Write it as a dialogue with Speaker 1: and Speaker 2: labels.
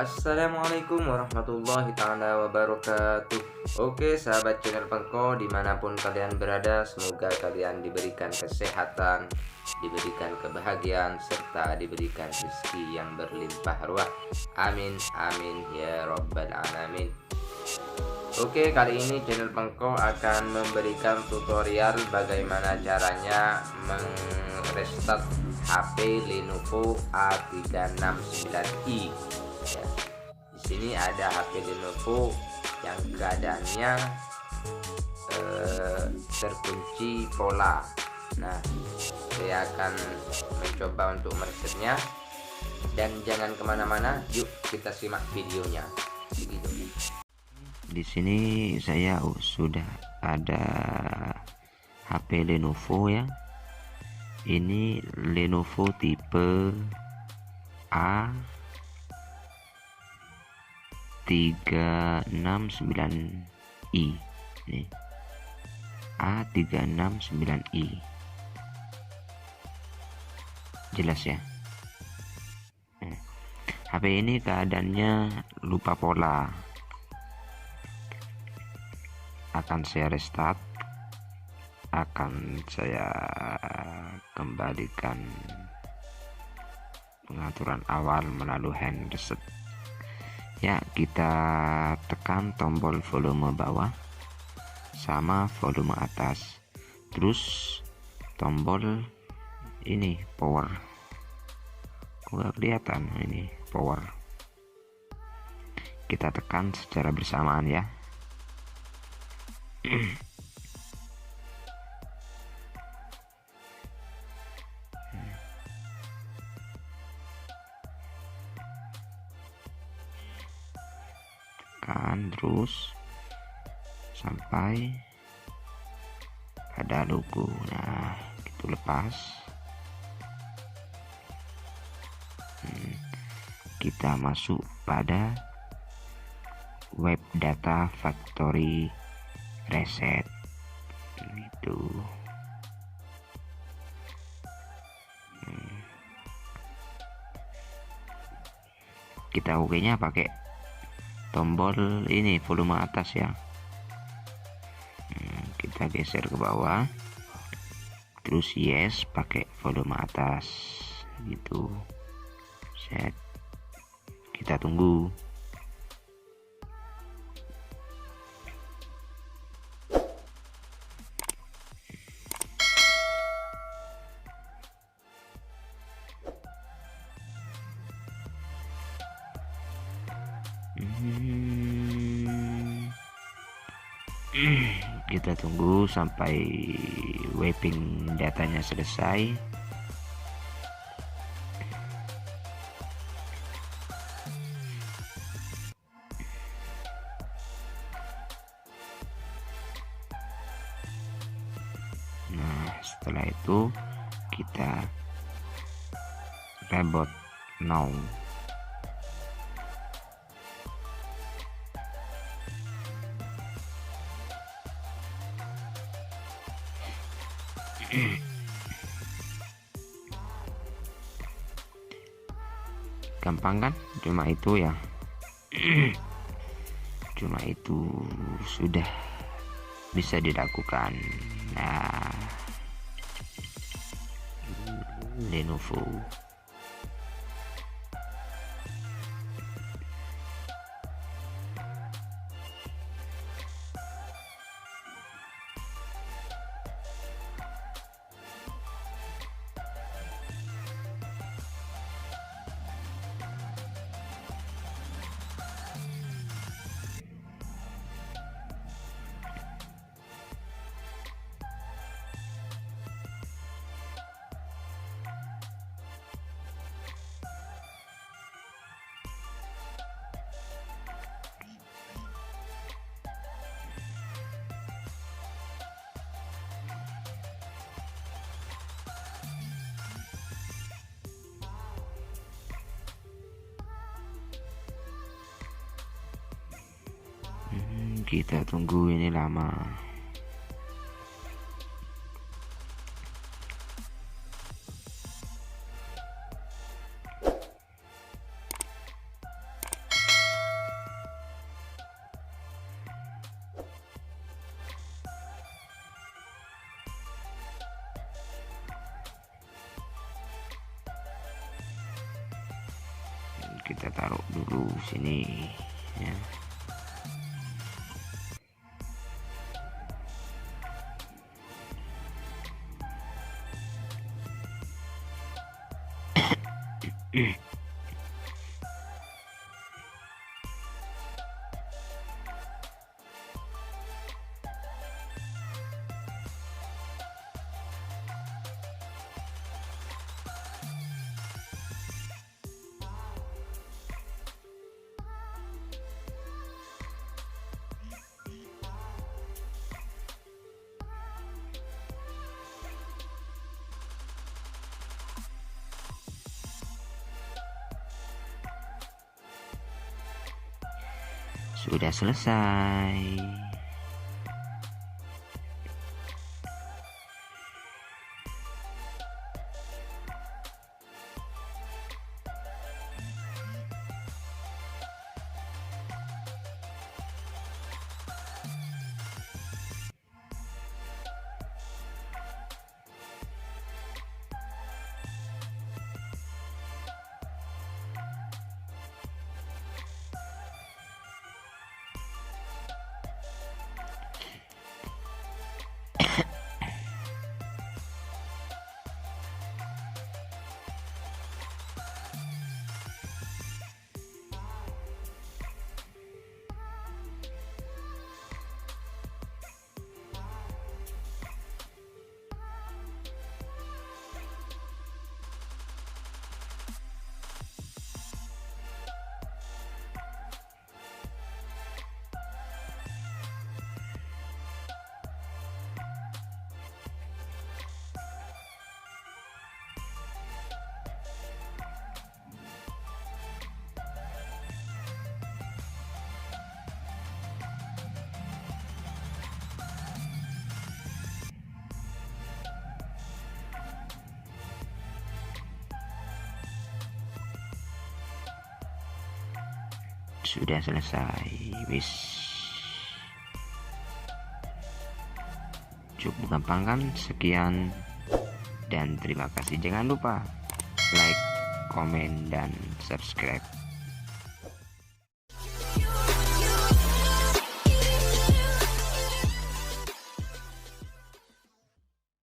Speaker 1: Assalamualaikum warahmatullahi ta'ala wabarakatuh. Oke sahabat channel Pengko, dimanapun kalian berada, semoga kalian diberikan kesehatan, diberikan kebahagiaan, serta diberikan rezeki yang berlimpah ruah. Amin amin ya robbal alamin. Oke, kali ini channel Pengko akan memberikan tutorial bagaimana caranya merestart HP Lenovo A369i. Ya, di sini ada HP Lenovo yang keadaannya terkunci pola. Nah, saya akan mencoba untuk meresetnya, dan jangan kemana-mana, yuk kita simak videonya. Begitu.
Speaker 2: Di sini saya sudah ada HP Lenovo ya. Ini Lenovo tipe A369i. Nih. A369i. Jelas ya. HP ini keadaannya lupa pola. Akan saya restart, akan saya kembalikan pengaturan awal melalui hand reset ya. Kita tekan tombol volume bawah sama volume atas, terus tombol ini power. Nggak kelihatan ini power, kita tekan secara bersamaan ya. Tekan terus sampai pada logo. Nah, itu lepas. Kita masuk pada web data factory reset itu. Kita OK-nya pakai tombol ini volume atas ya. Kita geser ke bawah, terus yes pakai volume atas gitu. Set. Kita tunggu. Kita tunggu sampai wrapping datanya selesai. Nah, setelah itu kita reboot now. Gampang kan? Cuma itu ya. Cuma itu sudah bisa dilakukan. Nah, Lenovo. Kita tunggu ini lama. kita taruh dulu sini ya. Sudah selesai. Sudah selesai, wis. Cukup gampang kan? Sekian dan terima kasih. Jangan lupa like, komen, dan subscribe.